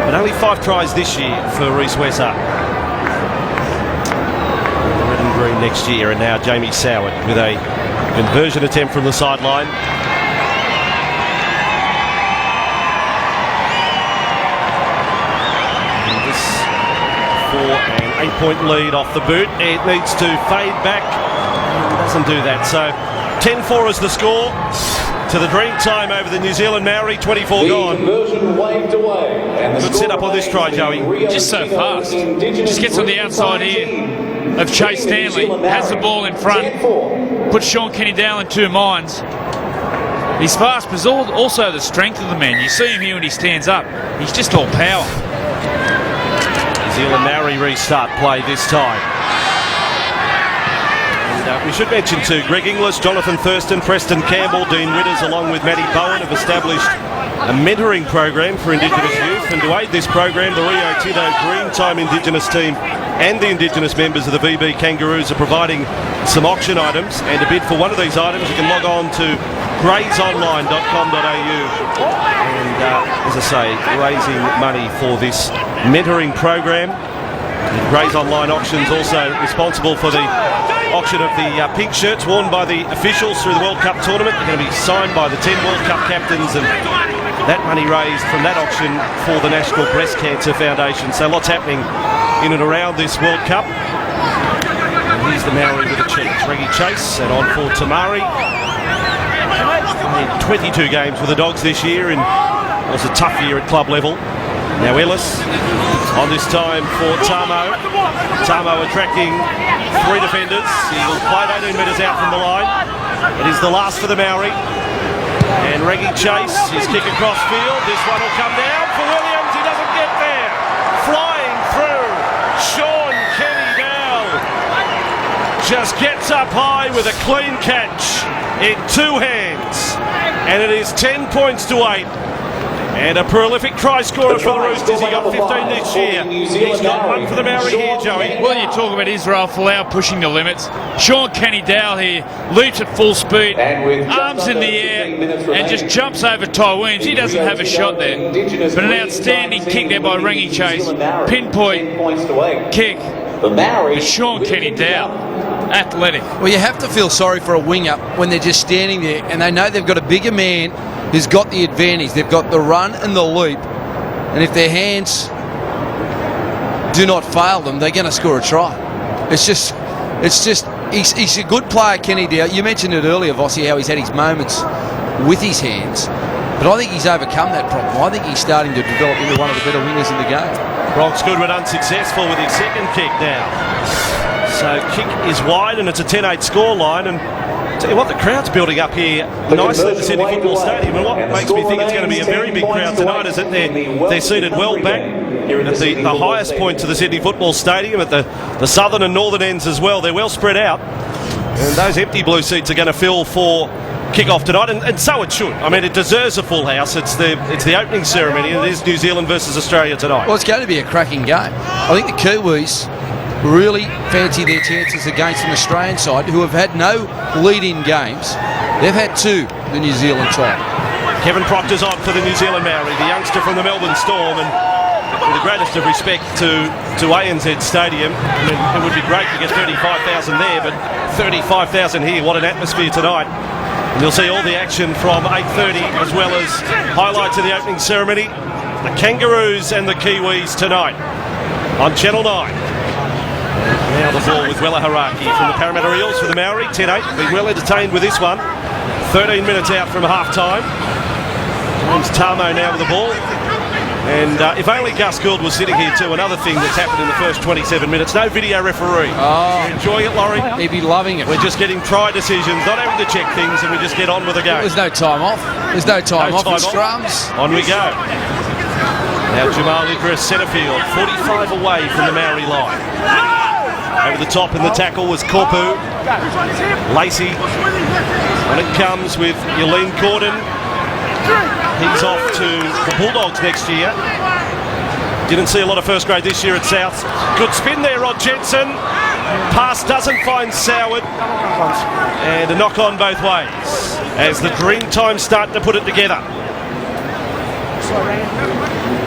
[SPEAKER 3] But only 5 tries this year for Reece Wesser. Red and green next year, and now Jamie Soward with a conversion attempt from the sideline. An 8-point lead off the boot. It needs to fade back. It doesn't do that. So 10-4 is the score to the Dreamtime over the New Zealand Maori. 24 gone. Good set up on this try, Joey.
[SPEAKER 5] Just so fast. Just gets on the outside here of Chase Stanley. Has the ball in front. Puts Sean Kenny down in 2 minds. He's fast, but also the strength of the man. You see him here when he stands up. He's just all power.
[SPEAKER 3] New Zealand Maori restart play this time. And we should mention too, Greg Inglis, Jonathan Thurston, Preston Campbell, Dean Ritters along with Matty Bowen have established a mentoring program for Indigenous youth, and to aid this program the Rio Tinto Dreamtime Indigenous team and the Indigenous members of the VB Kangaroos are providing some auction items, and to bid for one of these items you can log on to gradesonline.com.au and as I say, raising money for this mentoring program. Gray's Online Auctions also responsible for the auction of the pink shirts worn by the officials through the World Cup tournament. They're going to be signed by the 10 World Cup captains, and that money raised from that auction for the National Breast Cancer Foundation. So lots happening in and around this World Cup. And here's the Maori with the cheeks. Reggie Chase and on for Tamari. Played 22 games with the Dogs this year, and it was a tough year at club level. Now Ellis on this time for Tamo. Tamo attracting 3 defenders. He will play 18 metres out from the line. It is the last for the Maori. And Reggie Chase, his kick across field. This one will come down for Williams. He doesn't get there. Flying through. Sean Kenny Dow just gets up high with a clean catch in 2 hands. And it is 10 points to 8. And a prolific try scorer for the Roosters. He got 15 this year. He's got 1 for the Maori here, Joey.
[SPEAKER 5] Well, you talk about Israel Folau pushing the limits. Sean Kenny Dow here leaps at full speed, arms in the air, and just jumps over Ty Williams. He doesn't have a shot there. But an outstanding kick there by Rengie Chase. Pinpoint kick. But Sean Kenny Dow, athletic.
[SPEAKER 4] Well, you have to feel sorry for a winger when they're just standing there and they know they've got a bigger man who's got the advantage. They've got the run and the leap, and if their hands do not fail them, they're going to score a try. It's just he's a good player, Kenny Dow. You mentioned it earlier, Vossi, how he's had his moments with his hands, but I think he's overcome that problem. I think he's starting to develop into one of the better wingers in the game.
[SPEAKER 3] Rox Goodwin unsuccessful with his second kick now. So kick is wide and it's a 10-8 score line, and tell you what, the crowd's building up here nicely at the Sydney Football Stadium, and what makes me think it's going to be a very big crowd tonight is that they're seated well back at the highest points of the Sydney Football Stadium, at the southern and northern ends as well. They're well spread out. And those empty blue seats are going to fill for kick-off tonight, and so it should. I mean, it deserves a full house. It's the opening ceremony, and it is New Zealand versus Australia tonight.
[SPEAKER 4] Well, it's going to be a cracking game. I think the Kiwis really fancy their chances against an Australian side who have had no lead-in games. They've had two, the New Zealand side.
[SPEAKER 3] Kevin Proctor's on for the New Zealand Maori, the youngster from the Melbourne Storm, and with the greatest of respect to ANZ Stadium, I mean, it would be great to get 35,000 there, but 35,000 here, what an atmosphere tonight. And you'll see all the action from 8:30, as well as highlights of the opening ceremony. The Kangaroos and the Kiwis tonight on Channel 9. Now the ball with Wella Haraki from the Parramatta Eels for the Maori. 10-8, been well entertained with this one. 13 minutes out from half-time. James Tamo now with the ball. And if only Gus Gould was sitting here too, another thing that's happened in the first 27 minutes. No video referee.
[SPEAKER 4] Oh,
[SPEAKER 3] You're enjoying it, Laurie?
[SPEAKER 4] he'd be loving it.
[SPEAKER 3] We're just getting try decisions, not having to check things, and we just get on with the game.
[SPEAKER 4] There's no time off. There's no time off. With scrums.
[SPEAKER 3] On we go. Now Jamal Idris, centre field, 45 away from the Maori line. Over the top in the tackle was Korpu. Lacey. When it comes with Yleen Corden. He's off to the Bulldogs next year. Didn't see a lot of first grade this year at South. Good spin there, Rod Jensen. Pass doesn't find Soward. And a knock on both ways as the Dreamtime start to put it together.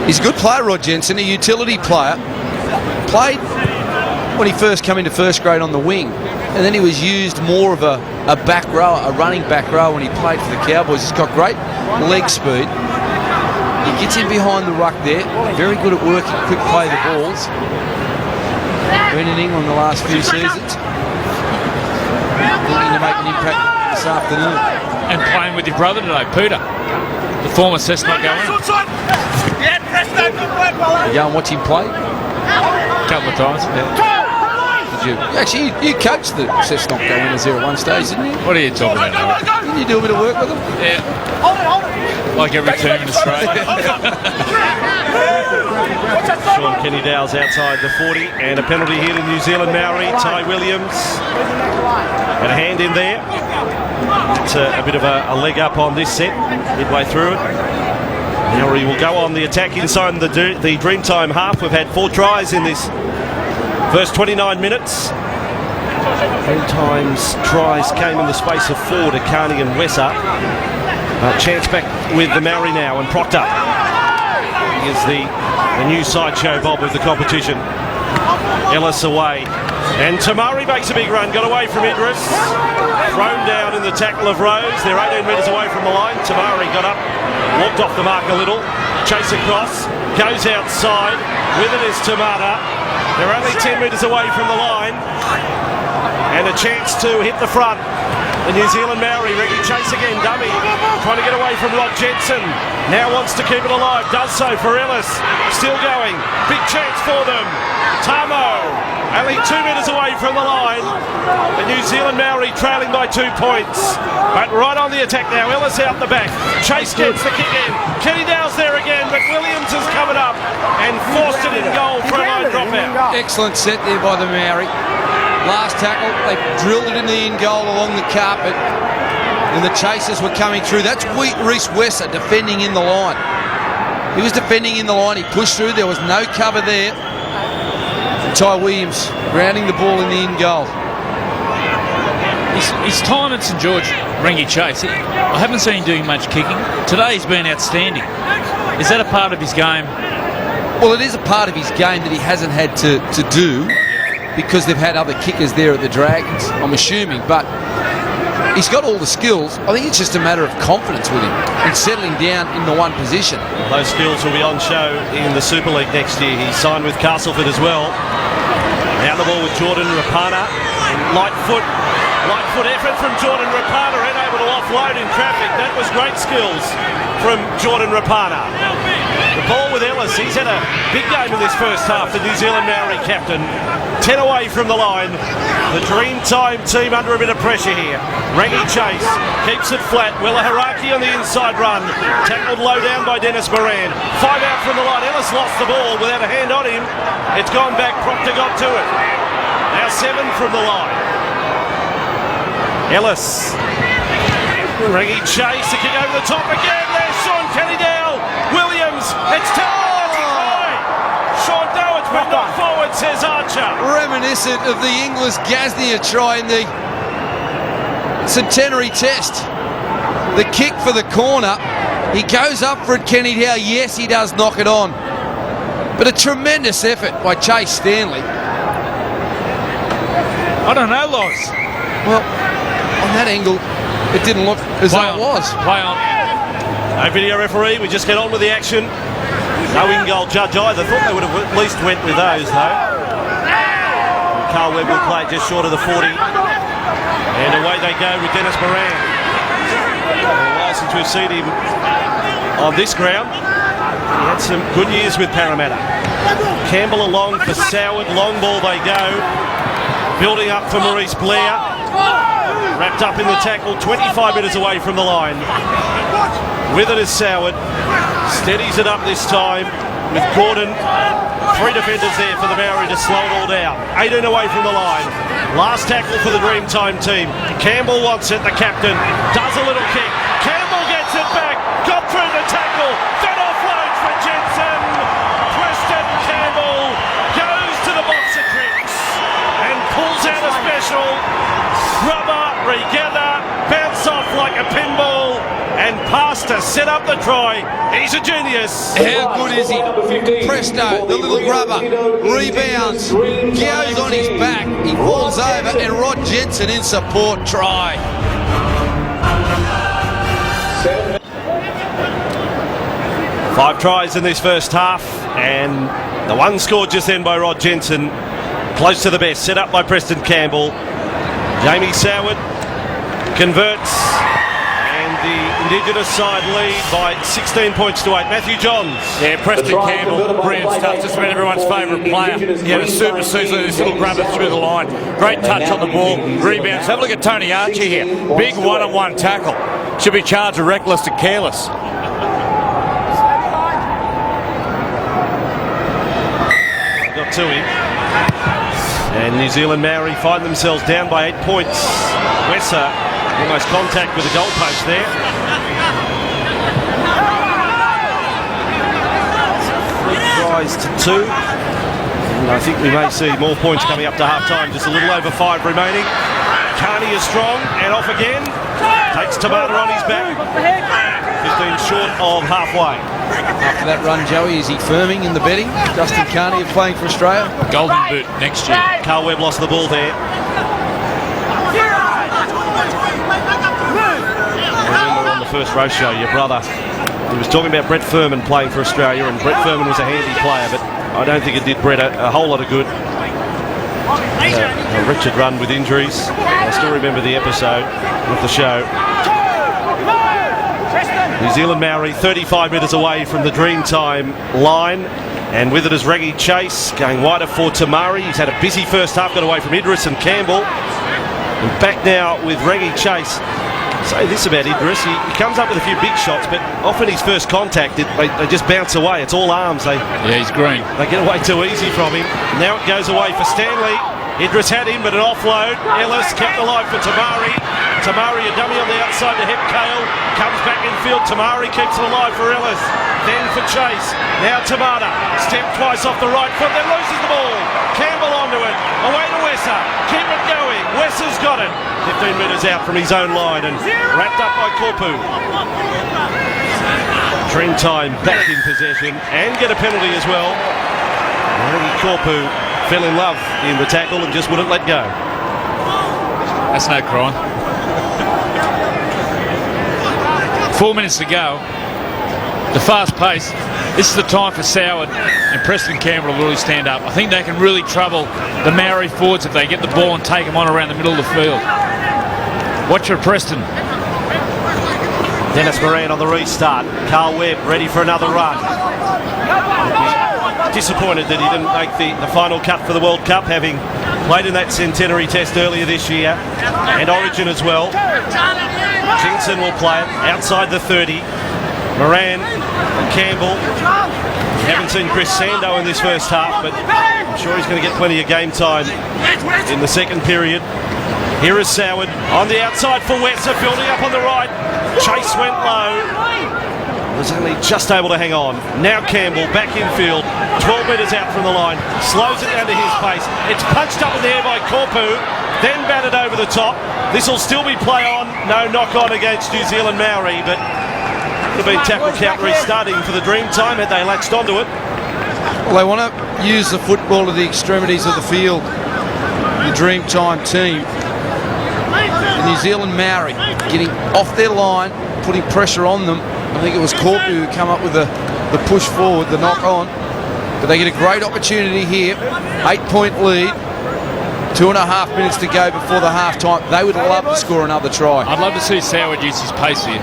[SPEAKER 4] He's a good player, Rod Jensen, a utility player. Played when he first came into first grade on the wing, and then he was used more of a back row, a running back row when he played for the Cowboys. He's got great leg speed. He gets in behind the ruck there. Very good at working, quick play the balls. Been in England the last few seasons. Looking to make an impact this afternoon.
[SPEAKER 5] And playing with your brother today, Peter, the former Cessnock going.
[SPEAKER 4] You go and watch him play.
[SPEAKER 5] A couple of times. Yeah.
[SPEAKER 4] Actually, you coached the Cessnock go winners there at one stage, didn't you?
[SPEAKER 5] What are you talking about?
[SPEAKER 4] Didn't you do a bit of work with them?
[SPEAKER 5] Yeah. Like every team in Australia.
[SPEAKER 3] Sean Kenny Dow's outside the 40, and a penalty here to New Zealand Maori. Ty Williams. And a hand in there. It's a bit of a leg up on this set, midway through it. Maori will go on the attack inside the Dreamtime half. We've had 4 tries in this first 29 minutes. Dreamtime's tries came in the space of 4 to Carney and Wesser. Chance back with the Maori now, and Proctor. He is the new sideshow Bob of the competition. Ellis away. And Tamari makes a big run, got away from Idris. Thrown down in the tackle of Rose. They're 18 metres away from the line. Tamari got up, walked off the mark a little. Chase across, goes outside. With it is Tamata. They're only 10 metres away from the line. And a chance to hit the front. The New Zealand Maori, Reggie Chase again, dummy. Trying to get away from Rod Jensen. Now wants to keep it alive, does so for Ellis. Still going, big chance for them. Tamo, only 2 metres away from the line. The New Zealand Maori trailing by 2 points. But right on the attack now, Ellis out the back. Chase gets the kick in. Kenny Dow's there again, but Williams has covered up and forced it in goal for a line dropout.
[SPEAKER 4] Excellent set there by the Maori. Last tackle, they drilled it in the in goal along the carpet, and the chasers were coming through. That's Reece Wesser defending in the line. He was defending in the line, he pushed through, there was no cover there. Ty Williams grounding the ball in the in goal.
[SPEAKER 5] His time at St George, Rengie Chase, I haven't seen him doing much kicking. Today he's been outstanding. Is that a part of his game?
[SPEAKER 4] Well, it is a part of his game that he hasn't had to do, because they've had other kickers there at the Dragons, I'm assuming, but he's got all the skills. I think it's just a matter of confidence with him and settling down in the one position.
[SPEAKER 3] Those skills will be on show in the Super League next year. He's signed with Castleford as well. Now the ball with Jordan Rapana. Light foot effort from Jordan Rapana, unable to offload in traffic. That was great skills from Jordan Rapana. The ball with Ellis, he's had a big game in this first half, the New Zealand Maori captain. 10 away from the line. The Dreamtime team under a bit of pressure here. Rangi Chase keeps it flat. Wella Haraki on the inside run. Tackled low down by Dennis Moran. 5 out from the line. Ellis lost the ball without a hand on him. It's gone back. Proctor got to it. Now 7 from the line. Ellis. Reggie Chase, the kick over the top again. There's Sean Kennedy-Dale. Williams, it's turned. Sean Dowan's been knocked forward, says Archer.
[SPEAKER 4] Reminiscent of the Inglis Gaznia try in the Centenary Test. The kick for the corner. He goes up for it, Kennedy-Dale. Yes, he does knock it on. But a tremendous effort by Chase Stanley.
[SPEAKER 5] I don't know, Loz.
[SPEAKER 4] Well, on that angle, it didn't look as though it was.
[SPEAKER 5] Play on.
[SPEAKER 3] No video referee, we just get on with the action. No in-goal judge either. Thought they would have at least went with those, though. Carl Webb will play just short of the 40. And away they go with Dennis Moran. A while since we've seen him on this ground. He had some good years with Parramatta. Campbell along for Soward. Long ball they go. Building up for Maurice Blair. Wrapped up in the tackle, 25 metres away from the line. With it is Soward. Steadies it up this time with Gordon. 3 defenders there for the Maori to slow it all down. 18 away from the line. Last tackle for the Dreamtime team. Campbell wants it, the captain. Does a little kick. Campbell gets it back. Got through the tackle. Then offloads for Jensen. Preston Campbell goes to the box at tricks and pulls out a special. Rubber, regather, bounce off like a pinball, and pass to set up the try. He's a genius.
[SPEAKER 4] How good is he? Presto, the little grubber, rebounds, goes on his back, he falls over, and Rod Jensen in support, try.
[SPEAKER 3] Five tries in this first half, and the one scored just then by Rod Jensen. Close to the best, set up by Preston Campbell. Jamie Soward converts, and the Indigenous side lead by 16 points to 8. Matthew Johns.
[SPEAKER 1] Yeah, Preston Campbell, brilliant stuff. Just been everyone's favourite player. He had a super season, this little grubber through the line. Great touch on the ball, rebounds. Have a look at Tony Archie here. Big one-on-one tackle. Should be charged with reckless and careless.
[SPEAKER 3] Got to him. And New Zealand Maori find themselves down by 8 points. Wesser almost contact with the goalpost there. 3 tries to 2. And I think we may see more points coming up to half-time. Just a little over 5 remaining. Carney is strong and off again. Takes Tamata on his back. 15 short of halfway.
[SPEAKER 4] After that run, Joey, is he firming in the betting? Justin Carney playing for Australia?
[SPEAKER 5] Golden boot next year.
[SPEAKER 3] Carl Webb lost the ball there. I remember on the first row show, your brother, he was talking about Brett Furman playing for Australia, and Brett Furman was a handy player, but I don't think it did Brett a whole lot of good. A wretched run with injuries. I still remember the episode of the show. New Zealand Maori 35 metres away from the Dreamtime line, and with it is Reggie Chase going wider for Tamari. He's had a busy first half, got away from Idris and Campbell, and back now with Reggie Chase. Say this about Idris, he comes up with a few big shots, but often his first contact they just bounce away. It's all arms.
[SPEAKER 5] Yeah, he's green.
[SPEAKER 3] They get away too easy from him. Now it goes away for Stanley. Idris had him, but an offload. Ellis kept alive for Tamari. Tamari, a dummy on the outside to Hep Kale. Comes back in field. Tamari keeps it alive for Ellis. Then for Chase. Now Tamata. Step twice off the right foot, then loses the ball. Campbell onto it. Away to Wesser. Keep it going. Wesser's got it. 15 metres out from his own line and wrapped up by Korpu. Dreamtime back in possession and get a penalty as well. Korpu fell in love in the tackle and just wouldn't let go.
[SPEAKER 5] That's no crime. 4 minutes to go. The fast pace. This is the time for Soward and Preston Campbell to really stand up. I think they can really trouble the Maori forwards if they get the ball and take them on around the middle of the field. Watch for Preston.
[SPEAKER 3] Dennis Moran on the restart. Carl Webb ready for another run. Disappointed that he didn't make the final cut for the World Cup, having played in that Centenary Test earlier this year and Origin as well. Jensen will play it outside the 30. Moran and Campbell. Haven't seen Chris Sando in this first half, but I'm sure he's going to get plenty of game time in the second period. Here is Soward on the outside for Wesser, building up on the right. Chase went low. Was only just able to hang on. Now Campbell back in field, 12 metres out from the line, slows it down to his pace. It's punched up in the air by Corpu, then batted over the top. This will still be play on, no knock on against New Zealand Maori, but would have been tackle count restarting for the Dreamtime had they latched onto it.
[SPEAKER 4] Well, they want to use the football to the extremities of the field, the Dreamtime team. The New Zealand Maori getting off their line, putting pressure on them. I think it was Corpu who come up with the push forward, the knock on. But they get a great opportunity here. 8-point lead. 2.5 minutes to go before the half time. They would love to score another try.
[SPEAKER 5] I'd love to see Soward use his pace here.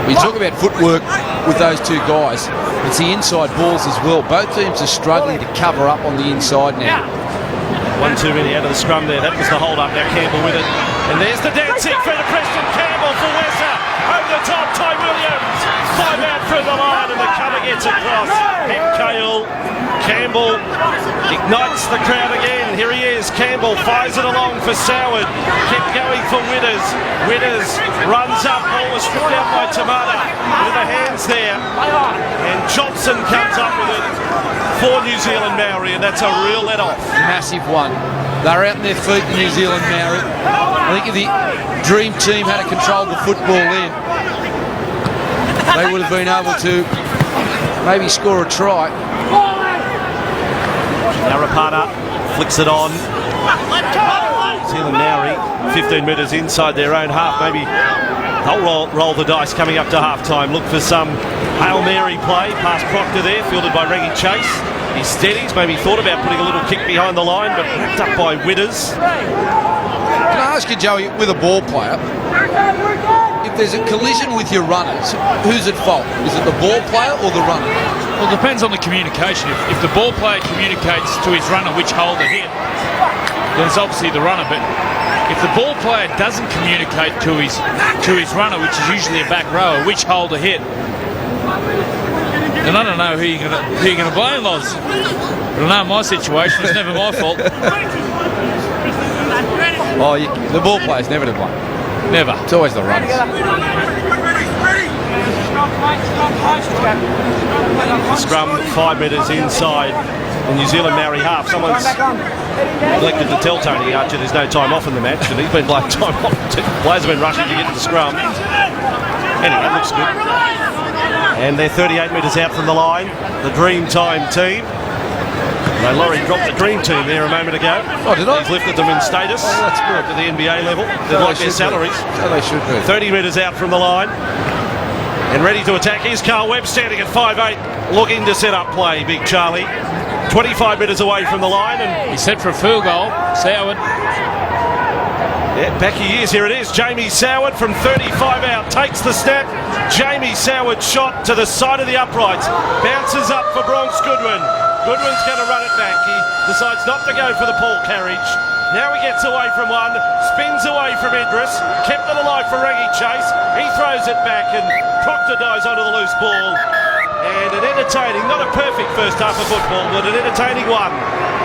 [SPEAKER 4] We talk about footwork with those two guys. It's the inside balls as well. Both teams are struggling to cover up on the inside now.
[SPEAKER 3] One too many out of the scrum there. That was the hold up. Now Campbell with it. And there's the dancing for the Preston Campbell for Wesser. Over the top, Ty Williams. 5 out through the line and the cover gets across. Hip Cale. Campbell ignites the crowd again. Here he is. Campbell fires it along for Soward. Kept going for Witters. Witters runs up. Ball was stripped out by Tamata. Into the hands there. And Johnson comes up with it for New Zealand Maori, and that's a real let-off.
[SPEAKER 4] Massive one. They're out on their feet, the New Zealand Maori. I think if the Dream Team had to control the football then, they would have been able to maybe score a try.
[SPEAKER 3] Narapata flicks it on. New Zealand Maori, 15 metres inside their own half. Maybe they'll roll the dice coming up to half-time. Look for some Hail Mary play past Proctor there, fielded by Reggie Chase. He steadies, maybe thought about putting a little kick behind the line, but wrapped up by Witters.
[SPEAKER 4] Can I ask you, Joey, with a ball player, if there's a collision with your runners, who's at fault? Is it the ball player or the runner?
[SPEAKER 5] Well, it depends on the communication. If the ball player communicates to his runner which hole to hit, then it's obviously the runner. But if the ball player doesn't communicate to his runner, which is usually a back rower, which hole to hit, then I don't know who you're going to blame, Loz. But I know my situation, it's never my fault.
[SPEAKER 4] Oh, the ball player's never to blame.
[SPEAKER 5] Never.
[SPEAKER 4] It's always the runners.
[SPEAKER 3] Scrum 5 metres inside the New Zealand Maori half. Someone's neglected to tell Tony Archer there's no time off in the match, and he's been like time off. Players have been rushing to get to the scrum. Anyway, it looks good. And they're 38 metres out from the line, the Dreamtime team. No, Laurie dropped the Dream Team there a moment ago.
[SPEAKER 4] Oh, did I?
[SPEAKER 3] He's lifted them in status.
[SPEAKER 4] Oh, that's good.
[SPEAKER 3] To the NBA level. They like their salaries.
[SPEAKER 4] So they should be.
[SPEAKER 3] 30 metres out from the line. And ready to attack. Here's Carl Webb standing at 5'8", looking to set up play, Big Charlie. 25 metres away from the line. And
[SPEAKER 5] he's set for a field goal, Soward.
[SPEAKER 3] yeah, back he is. Here it is. Jamie Soward from 35 out. Takes the snap. Jamie Soward shot to the side of the uprights. Bounces up for Bronx Goodwin. Goodwin's going to run it back. He decides not to go for the ball carriage. Now he gets away from one. Spins away from Idris. Kept it alive for Reggie Chase. He throws it back and Proctor dives onto the loose ball. And an entertaining, not a perfect first half of football, but an entertaining one.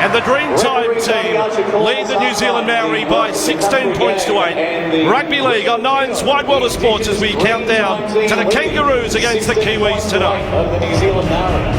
[SPEAKER 3] And the Dreamtime team lead the New Zealand Maori by 16 points to 8. Rugby League on Nine's Wide World of Sports as we count down to the Kangaroos against the Kiwis tonight.
[SPEAKER 6] Of the New Zealand Maori.